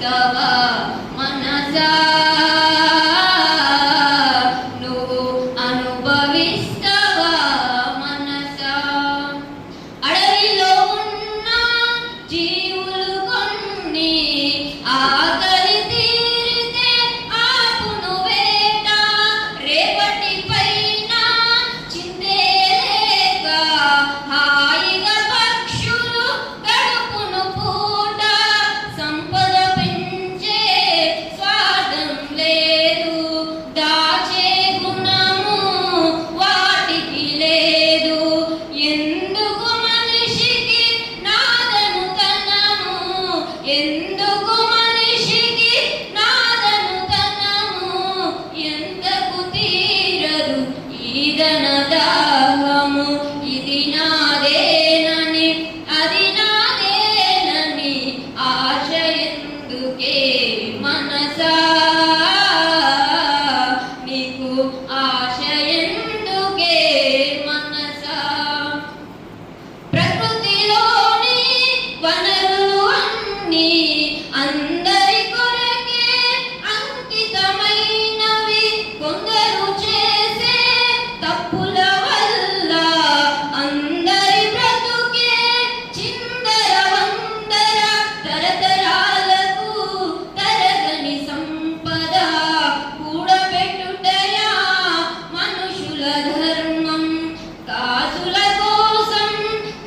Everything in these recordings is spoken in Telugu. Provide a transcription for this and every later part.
అనుభవిస్తావా మనసా, నువ్వు అనుభవిస్తావా మనసా. అడవిలో ఉన్న జీవులు కొన్ని ఆకలి తీరితే ఆపును వేట, రేపటి పైన చిందేలేక హాయిగా పక్షులు గడుపును పూట. సంపద పెంచే స్వార్థం లేదు, దాచే గుణము వాటికి లేదు. ఎందుకు మనిషికి నాదనుతనము, ఎందుకు మనిషికి నాదనుతనము, ఎంతకు తీరదు ఈదన దాహము. ఇది నాదేనని అది నాదేనని ఆశ ఎందుకే మనసా, నీకు ఆశ ఎందుకే మనసా. ప్రకృతిలోని వనరులు అన్నీ అందరి కొరకే అంకితమైనవి. కొందరు చేసే తప్పుల వల్ల అందరి బ్రతుకే చిందర వందర. తరతరాలకు తరగని సంపద కూడబెట్టుటయా మనుషుల ధర్మం. కాసుల కోసం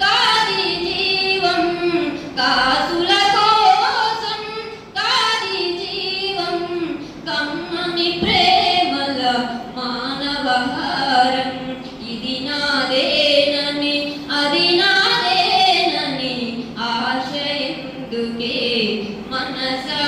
కాది జీవం, కాసుల కోసం కాది జీవం. కమ్మని ప్రేమల మానవహారం. ఇది నాదేనని అది నాదేనని ఆశ ఎందుకే మనసా.